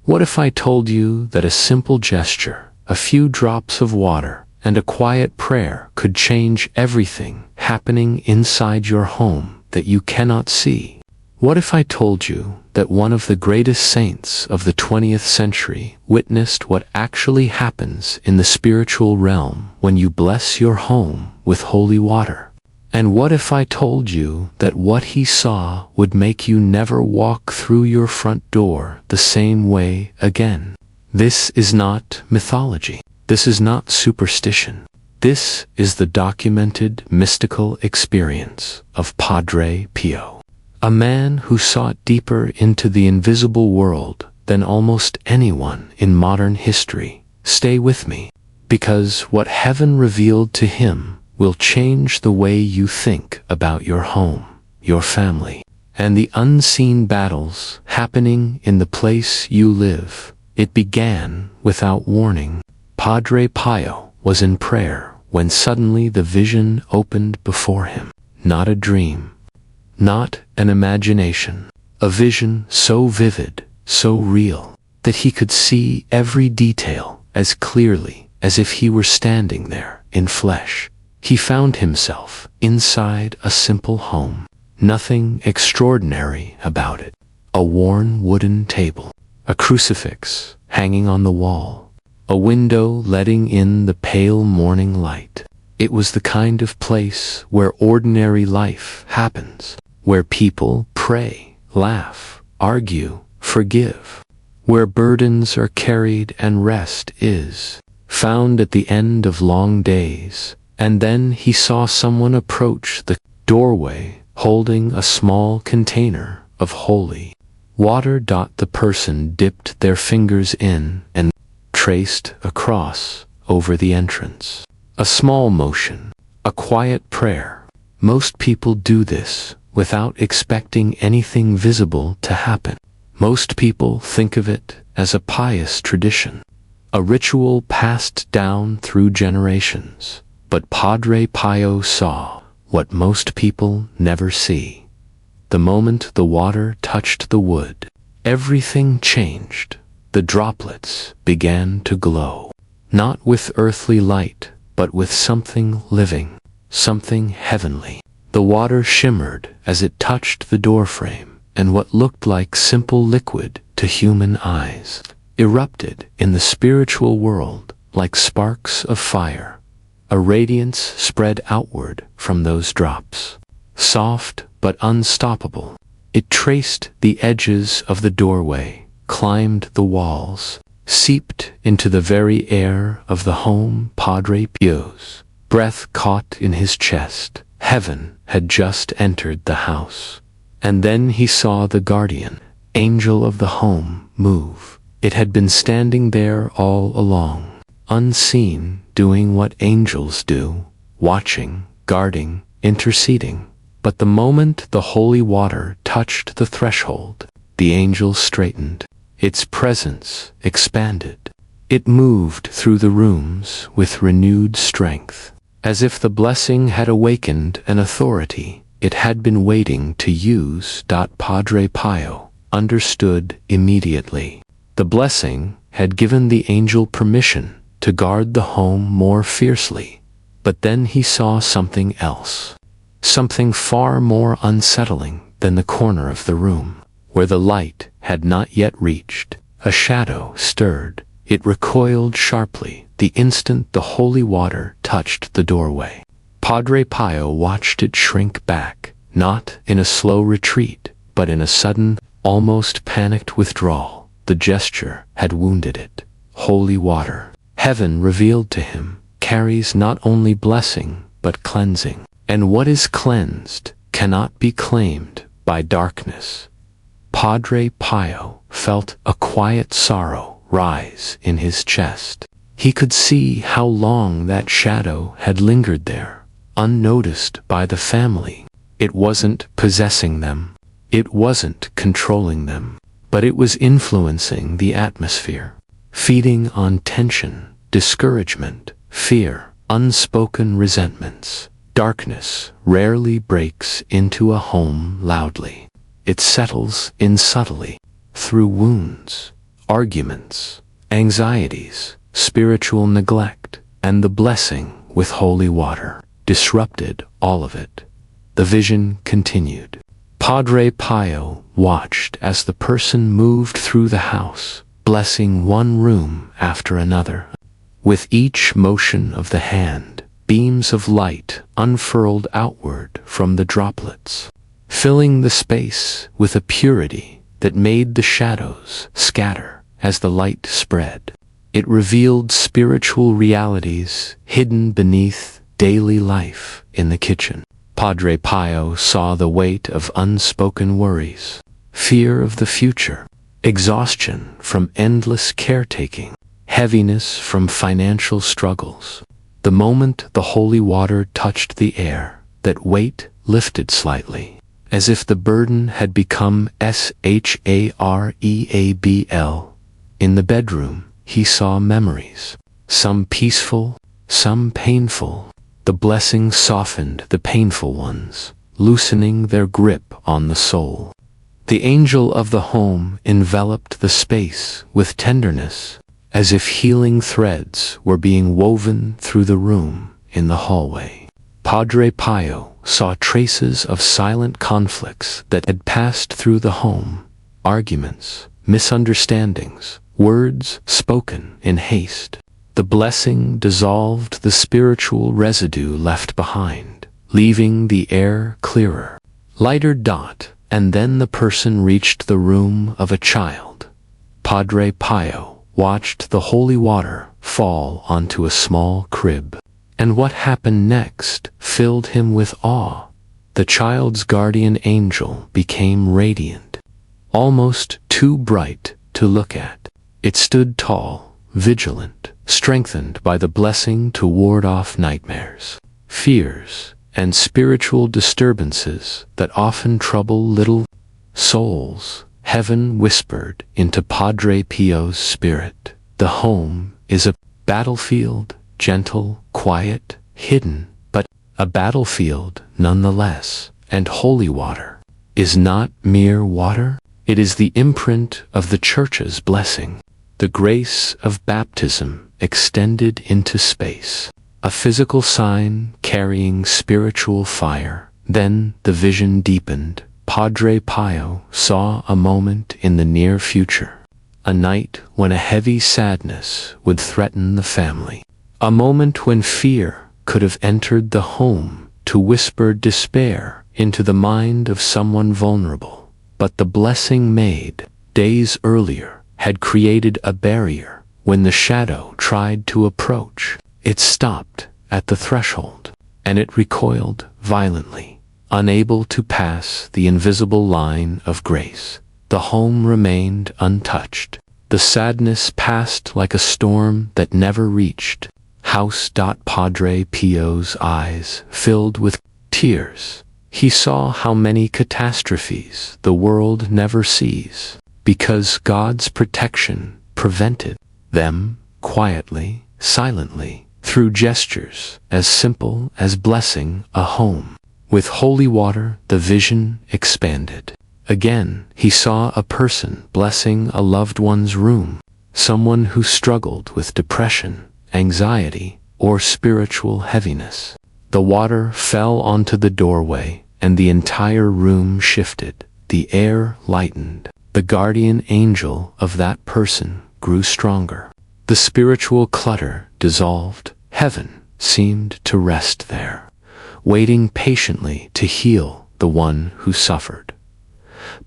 What if I told you that a simple gesture, a few drops of water, and a quiet prayer could change everything happening inside your home that you cannot see? What if I told you that one of the greatest saints of the 20th century witnessed what actually happens in the spiritual realm when you bless your home with holy water? And what if I told you that what he saw would make you never walk through your front door the same way again? This is not mythology. This is not superstition. This is the documented mystical experience of Padre Pio, a man who sought deeper into the invisible world than almost anyone in modern history. Stay with me, because what heaven revealed to him will change the way you think about your home, your family, and the unseen battles happening in the place you live. It began without warning. Padre Pio was in prayer when suddenly the vision opened before him. Not a dream, not an imagination, a vision so vivid, so real, that he could see every detail as clearly as if he were standing there in flesh. He found himself inside a simple home. Nothing extraordinary about it. A worn wooden table, a crucifix hanging on the wall, a window letting in the pale morning light. It was the kind of place where ordinary life happens, where people pray, laugh, argue, forgive, where burdens are carried and rest is found at the end of long days. And then he saw someone approach the doorway holding a small container of holy water. The person dipped their fingers in and traced a cross over the entrance. A small motion, a quiet prayer. Most people do this without expecting anything visible to happen. Most people think of it as a pious tradition, a ritual passed down through generations. But Padre Pio saw what most people never see. The moment the water touched the wood, everything changed. The droplets began to glow, not with earthly light, but with something living, something heavenly. The water shimmered as it touched the doorframe, and what looked like simple liquid to human eyes erupted in the spiritual world like sparks of fire. A radiance spread outward from those drops, soft but unstoppable. It traced the edges of the doorway, climbed the walls, seeped into the very air of the home. Padre Pio's breath caught in his chest. Heaven had just entered the house. And then he saw the guardian angel of the home move. It had been standing there all along, unseen, doing what angels do, watching, guarding, interceding. But the moment the holy water touched the threshold, the angel straightened. Its presence expanded. It moved through the rooms with renewed strength, as if the blessing had awakened an authority it had been waiting to use. Padre Pio understood immediately. The blessing had given the angel permission to guard the home more fiercely. But then he saw something else, something far more unsettling than the corner of the room, where the light had not yet reached. A shadow stirred. It recoiled sharply the instant the holy water touched the doorway. Padre Pio watched it shrink back, not in a slow retreat, but in a sudden, almost panicked withdrawal. The gesture had wounded it. Holy water, heaven revealed to him, carries not only blessing, but cleansing. And what is cleansed cannot be claimed by darkness. Padre Pio felt a quiet sorrow rise in his chest. He could see how long that shadow had lingered there, unnoticed by the family. It wasn't possessing them. It wasn't controlling them. But it was influencing the atmosphere, feeding on tension, discouragement, fear, unspoken resentments. Darkness rarely breaks into a home loudly. It settles in subtly, through wounds, arguments, anxieties, spiritual neglect, and the blessing with holy water disrupted all of it. The vision continued. Padre Pio watched as the person moved through the house, blessing one room after another. With each motion of the hand, beams of light unfurled outward from the droplets, filling the space with a purity that made the shadows scatter as the light spread. It revealed spiritual realities hidden beneath daily life in the kitchen. Padre Pio saw the weight of unspoken worries, fear of the future, exhaustion from endless caretaking, heaviness from financial struggles. The moment the holy water touched the air, that weight lifted slightly, as if the burden had become shareable. In the bedroom, he saw memories, some peaceful, some painful. The blessing softened the painful ones, loosening their grip on the soul. The angel of the home enveloped the space with tenderness, as if healing threads were being woven through the room in the hallway. Padre Pio saw traces of silent conflicts that had passed through the home, arguments, misunderstandings, words spoken in haste. The blessing dissolved the spiritual residue left behind, leaving the air clearer. Lighter dot, and then the person reached the room of a child. Padre Pio watched the holy water fall onto a small crib, and what happened next filled him with awe. The child's guardian angel became radiant, almost too bright to look at. It stood tall, vigilant, strengthened by the blessing to ward off nightmares, fears, and spiritual disturbances that often trouble little souls. Heaven whispered into Padre Pio's spirit. The home is a battlefield, gentle, quiet, hidden, but a battlefield nonetheless. And holy water is not mere water. It is the imprint of the Church's blessing, the grace of baptism extended into space, a physical sign carrying spiritual fire. Then the vision deepened. Padre Pio saw a moment in the near future, a night when a heavy sadness would threaten the family, a moment when fear could have entered the home to whisper despair into the mind of someone vulnerable. But the blessing made days earlier had created a barrier. When the shadow tried to approach, it stopped at the threshold, and it recoiled violently, unable to pass the invisible line of grace. The home remained untouched. The sadness passed like a storm that never reached house. Padre Pio's eyes filled with tears. He saw how many catastrophes the world never sees, because God's protection prevented them. Quietly, silently, through gestures as simple as blessing a home with holy water, the vision expanded. Again, he saw a person blessing a loved one's room, someone who struggled with depression, anxiety, or spiritual heaviness. The water fell onto the doorway, and the entire room shifted. The air lightened. The guardian angel of that person grew stronger. The spiritual clutter dissolved. Heaven seemed to rest there, waiting patiently to heal the one who suffered.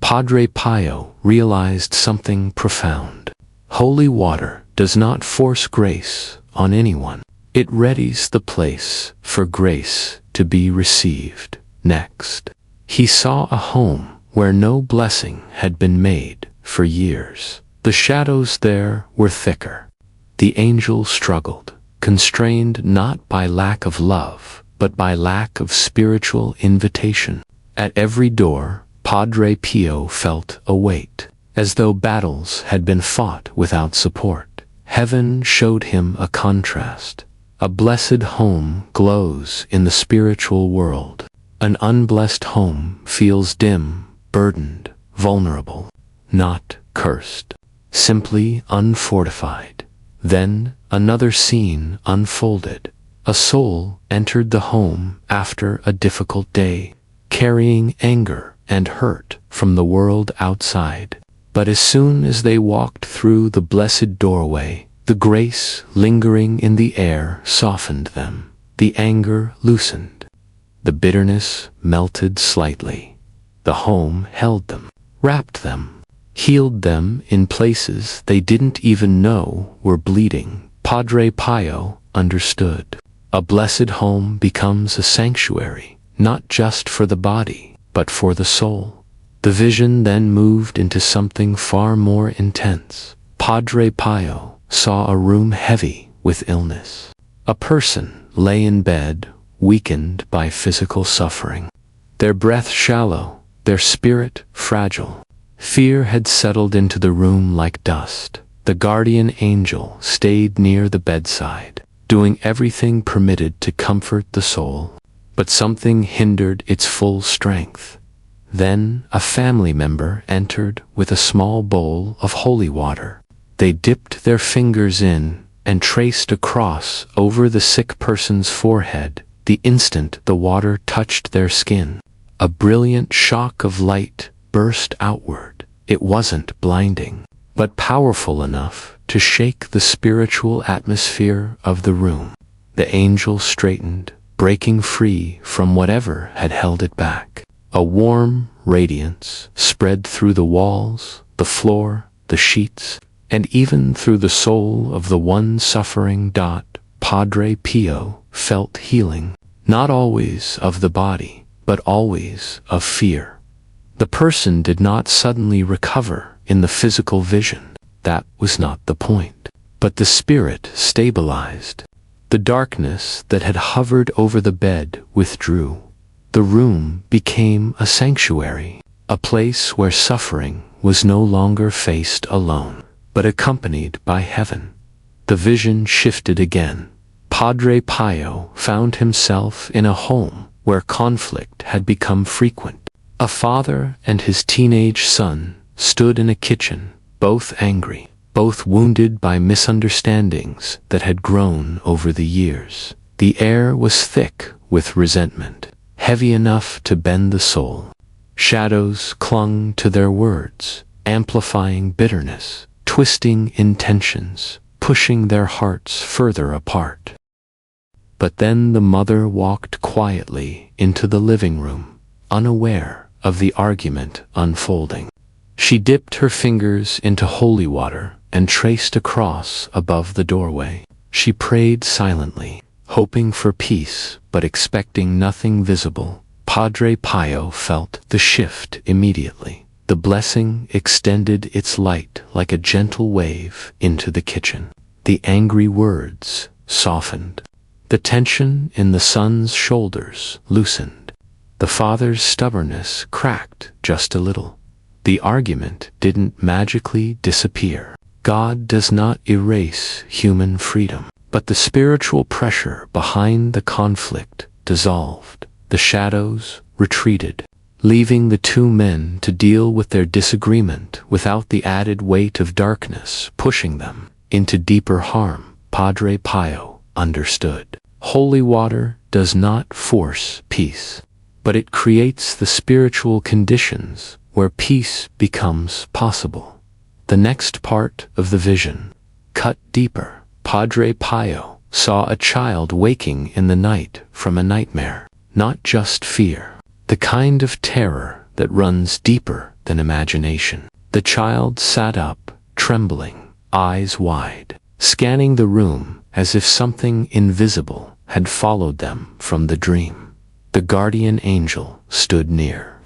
Padre Pio realized something profound. Holy water does not force grace on anyone. It readies the place for grace to be received. Next, he saw a home where no blessing had been made for years. The shadows there were thicker. The angel struggled, constrained not by lack of love, but by lack of spiritual invitation. At every door, Padre Pio felt a weight, as though battles had been fought without support. Heaven showed him a contrast. A blessed home glows in the spiritual world. An unblessed home feels dim, burdened, vulnerable, not cursed. simply unfortified. Then another scene unfolded. A soul entered the home after a difficult day, carrying anger and hurt from the world outside. But as soon as they walked through the blessed doorway, the grace lingering in the air softened them. The anger loosened. The bitterness melted slightly. The home held them, wrapped them, healed them in places they didn't even know were bleeding. Padre Pio understood. A blessed home becomes a sanctuary, not just for the body, but for the soul. The vision then moved into something far more intense. Padre Pio saw a room heavy with illness. A person lay in bed, weakened by physical suffering. Their breath shallow, their spirit fragile. Fear had settled into the room like dust. The guardian angel stayed near the bedside, doing everything permitted to comfort the soul. But something hindered its full strength. Then a family member entered with a small bowl of holy water. They dipped their fingers in and traced a cross over the sick person's forehead. The instant the water touched their skin, a brilliant shock of light burst outward. It wasn't blinding, but powerful enough to shake the spiritual atmosphere of the room. The angel straightened, breaking free from whatever had held it back. A warm radiance spread through the walls, the floor, the sheets, and even through the soul of the one suffering. Padre Pio felt healing, not always of the body, but always of fear. The person did not suddenly recover in the physical vision. That was not the point. But the spirit stabilized. The darkness that had hovered over the bed withdrew. The room became a sanctuary, a place where suffering was no longer faced alone, but accompanied by heaven. The vision shifted again. Padre Pio found himself in a home where conflict had become frequent. A father and his teenage son stood in a kitchen, both angry, both wounded by misunderstandings that had grown over the years. The air was thick with resentment, heavy enough to bend the soul. Shadows clung to their words, amplifying bitterness, twisting intentions, pushing their hearts further apart. But then the mother walked quietly into the living room, unaware of the argument unfolding. She dipped her fingers into holy water and traced a cross above the doorway. She prayed silently, hoping for peace but expecting nothing visible. Padre Pio felt the shift immediately. The blessing extended its light like a gentle wave into the kitchen. The angry words softened. The tension in the son's shoulders loosened. The father's stubbornness cracked just a little. The argument didn't magically disappear. God does not erase human freedom, but the spiritual pressure behind the conflict dissolved. The shadows retreated, leaving the two men to deal with their disagreement without the added weight of darkness pushing them into deeper harm. Padre Pio understood. Holy water does not force peace, but it creates the spiritual conditions where peace becomes possible. The next part of the vision cut deeper. Padre Pio saw a child waking in the night from a nightmare, not just fear, the kind of terror that runs deeper than imagination. The child sat up, trembling, eyes wide, scanning the room as if something invisible had followed them from the dream. The guardian angel stood near,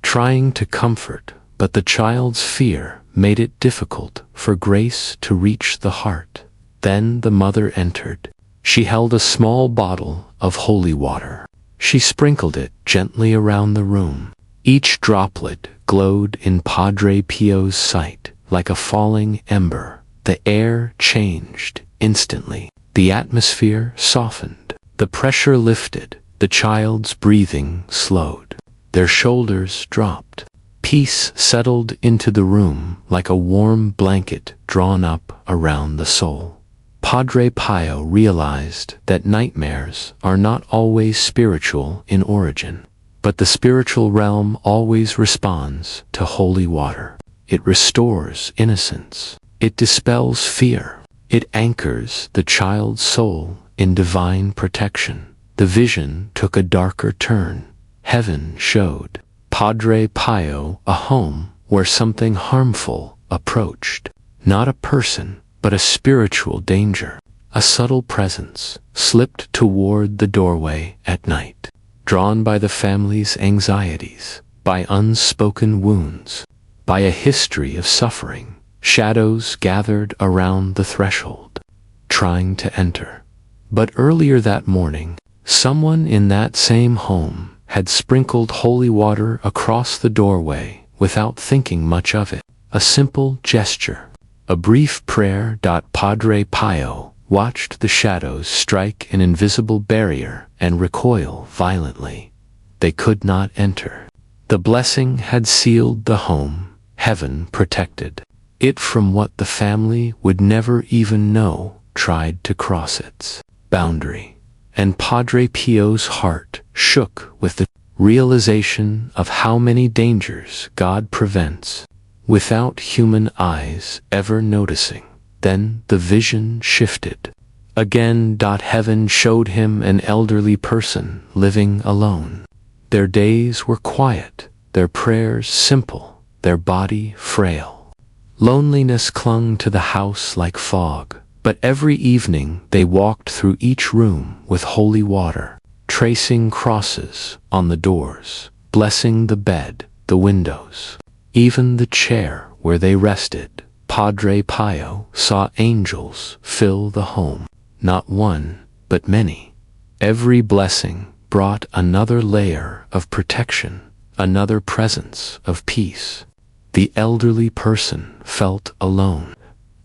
trying to comfort, but the child's fear made it difficult for grace to reach the heart. Then the mother entered. She held a small bottle of holy water. She sprinkled it gently around the room. Each droplet glowed in Padre Pio's sight like a falling ember. The air changed instantly. The atmosphere softened. The pressure lifted. The child's breathing slowed. Their shoulders dropped. Peace settled into the room like a warm blanket drawn up around the soul. Padre Pio realized that nightmares are not always spiritual in origin, but the spiritual realm always responds to holy water. It restores innocence. It dispels fear. It anchors the child's soul in divine protection. The vision took a darker turn. Heaven showed Padre Pio a home where something harmful approached. Not a person, but a spiritual danger. A subtle presence slipped toward the doorway at night, drawn by the family's anxieties, by unspoken wounds, by a history of suffering. Shadows gathered around the threshold, trying to enter. But earlier that morning, someone in that same home had sprinkled holy water across the doorway without thinking much of it. A simple gesture, a brief prayer. Padre Pio watched the shadows strike an invisible barrier and recoil violently. They could not enter. The blessing had sealed the home. Heaven protected it from what the family would never even know tried to cross its boundary. And Padre Pio's heart shook with the realization of how many dangers God prevents without human eyes ever noticing. Then the vision shifted. Again, heaven showed him an elderly person living alone. Their days were quiet, their prayers simple, their body frail. Loneliness clung to the house like fog, but every evening they walked through each room with holy water, tracing crosses on the doors, blessing the bed, the windows, even the chair where they rested. Padre Pio saw angels fill the home, not one, but many. Every blessing brought another layer of protection, another presence of peace. The elderly person felt alone,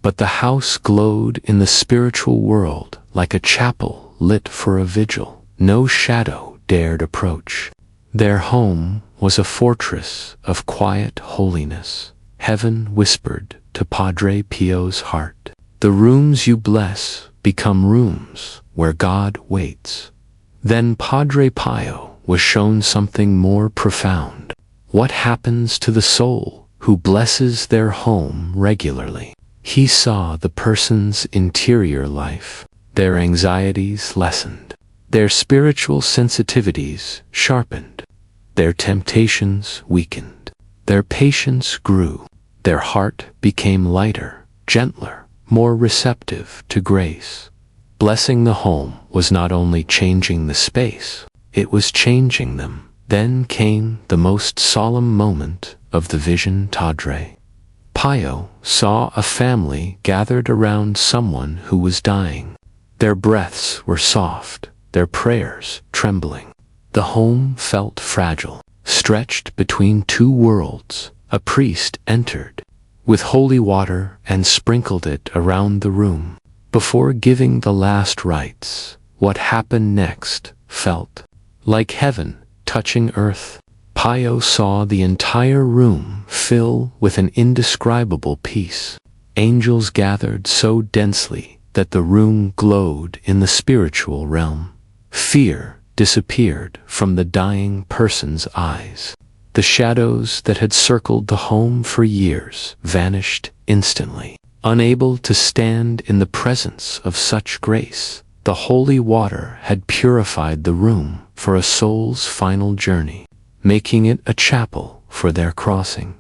but the house glowed in the spiritual world like a chapel lit for a vigil. No shadow dared approach. Their home was a fortress of quiet holiness. Heaven whispered to Padre Pio's heart, "The rooms you bless become rooms where God waits." Then Padre Pio was shown something more profound. What happens to the soul who blesses their home regularly? He saw the person's interior life. Their anxieties lessened. Their spiritual sensitivities sharpened. Their temptations weakened. Their patience grew. Their heart became lighter, gentler, more receptive to grace. Blessing the home was not only changing the space, it was changing them. Then came the most solemn moment of the vision. Padre Pio saw a family gathered around someone who was dying. Their breaths were soft, their prayers trembling. The home felt fragile, stretched between two worlds. A priest entered with holy water and sprinkled it around the room. Before giving the last rites, what happened next felt like heaven touching earth. Pio saw the entire room fill with an indescribable peace. Angels gathered so densely that the room glowed in the spiritual realm. Fear disappeared from the dying person's eyes. The shadows that had circled the home for years vanished instantly. Unable to stand in the presence of such grace, the holy water had purified the room for a soul's final journey, making it a chapel for their crossing.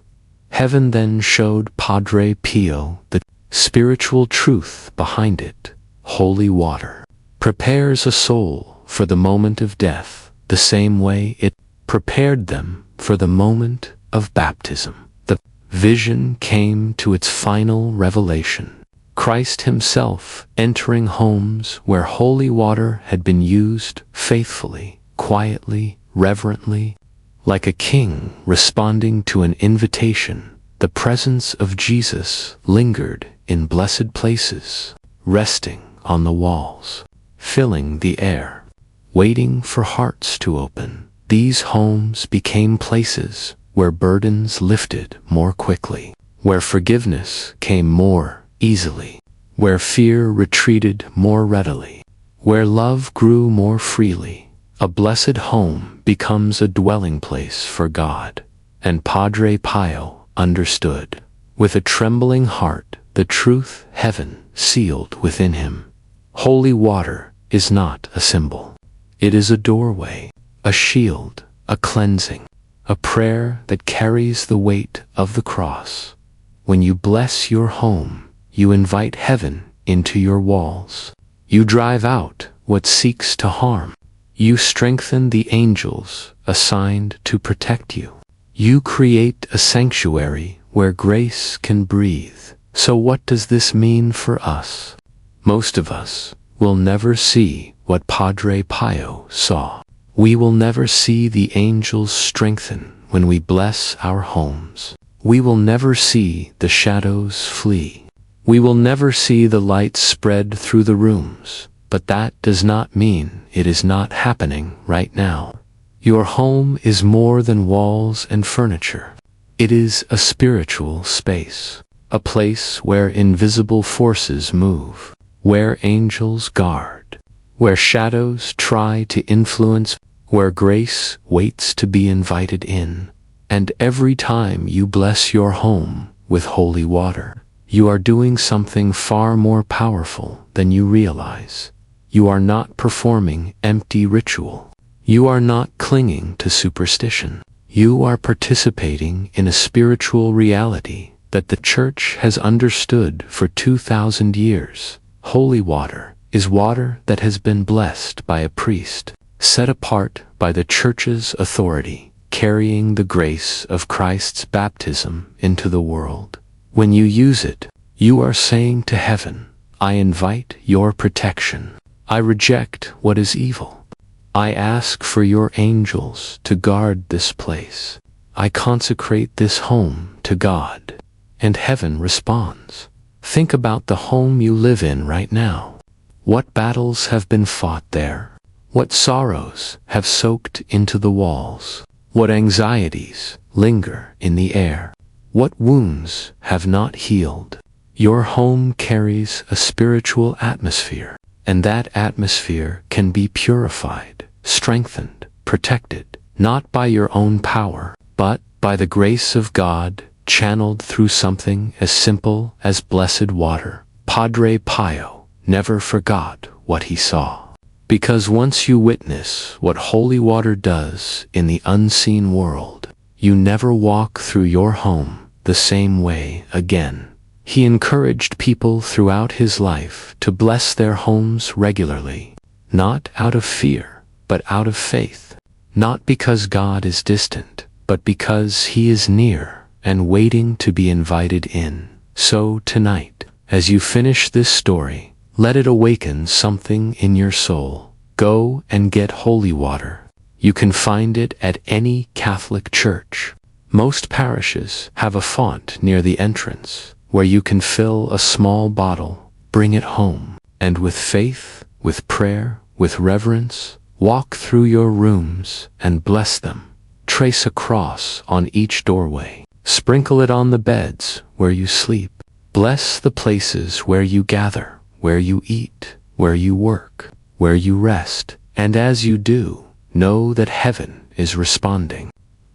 Heaven then showed Padre Pio the spiritual truth behind it. Holy water prepares a soul for the moment of death, the same way it prepared them for the moment of baptism. The vision came to its final revelation. Christ himself entering homes where holy water had been used faithfully, quietly, reverently, like a king responding to an invitation. The presence of Jesus lingered in blessed places, resting on the walls, filling the air, waiting for hearts to open. These homes became places where burdens lifted more quickly, where forgiveness came more easily, where fear retreated more readily, where love grew more freely. A blessed home becomes a dwelling place for God. And Padre Pio understood, with a trembling heart, the truth heaven sealed within him. Holy water is not a symbol. It is a doorway, a shield, a cleansing, a prayer that carries the weight of the cross. When you bless your home, you invite heaven into your walls. You drive out what seeks to harm. You strengthen the angels assigned to protect you. You create a sanctuary where grace can breathe. So what does this mean for us? Most of us will never see what Padre Pio saw. We will never see the angels strengthen when we bless our homes. We will never see the shadows flee. We will never see the light spread through the rooms. But that does not mean it is not happening right now. Your home is more than walls and furniture. It is a spiritual space, a place where invisible forces move, where angels guard, where shadows try to influence, where grace waits to be invited in. And every time you bless your home with holy water, you are doing something far more powerful than you realize. You are not performing empty ritual. You are not clinging to superstition. You are participating in a spiritual reality that the Church has understood for 2,000 years. Holy water is water that has been blessed by a priest, set apart by the Church's authority, carrying the grace of Christ's baptism into the world. When you use it, you are saying to heaven, I invite your protection. I reject what is evil. I ask for your angels to guard this place. I consecrate this home to God. And heaven responds. Think about the home you live in right now. What battles have been fought there? What sorrows have soaked into the walls? What anxieties linger in the air? What wounds have not healed? Your home carries a spiritual atmosphere. And that atmosphere can be purified, strengthened, protected, not by your own power, but by the grace of God channeled through something as simple as blessed water. Padre Pio never forgot what he saw. Because once you witness what holy water does in the unseen world, you never walk through your home the same way again. He encouraged people throughout his life to bless their homes regularly, not out of fear, but out of faith, not because God is distant, but because he is near and waiting to be invited in. So tonight, as you finish this story, let it awaken something in your soul. Go and get holy water. You can find it at any Catholic church. Most parishes have a font near the entrance, where you can fill a small bottle, bring it home, and with faith, with prayer, with reverence, walk through your rooms and bless them. Trace a cross on each doorway. Sprinkle it on the beds where you sleep. Bless the places where you gather, where you eat, where you work, where you rest. And as you do, know that heaven is responding.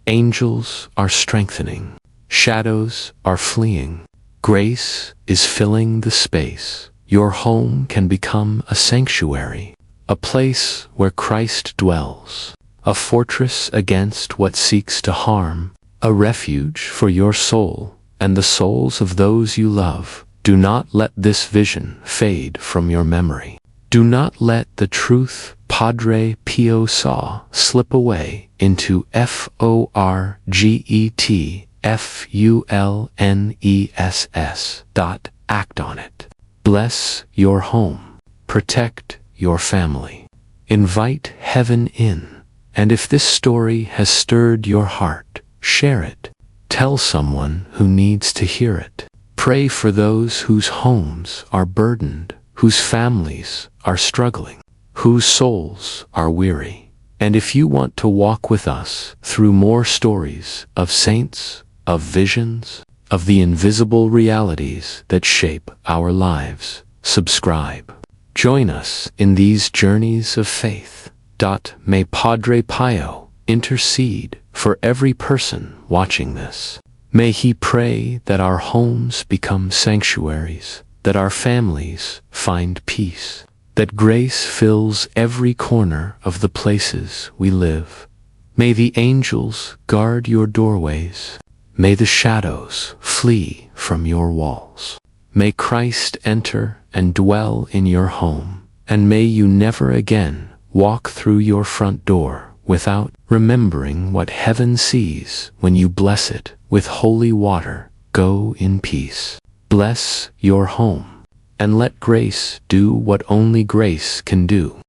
Angels are strengthening. Shadows are fleeing. Grace is filling the space. Your home can become a sanctuary, a place where Christ dwells, a fortress against what seeks to harm, a refuge for your soul and the souls of those you love. Do not let this vision fade from your memory. Do not let the truth Padre Pio saw slip away into FORGETFULNESS. Act on it. Bless your home. Protect your family. Invite heaven in. And if this story has stirred your heart, share it. Tell someone who needs to hear it. Pray for those whose homes are burdened, whose families are struggling, whose souls are weary. And if you want to walk with us through more stories of saints, of visions, of the invisible realities that shape our lives, subscribe. Join us in these journeys of faith. May Padre Pio intercede for every person watching this. May he pray that our homes become sanctuaries, that our families find peace, that grace fills every corner of the places we live. May the angels guard your doorways. May the shadows flee from your walls. May Christ enter and dwell in your home, and may you never again walk through your front door without remembering what heaven sees when you bless it with holy water. Go in peace. Bless your home, and let grace do what only grace can do.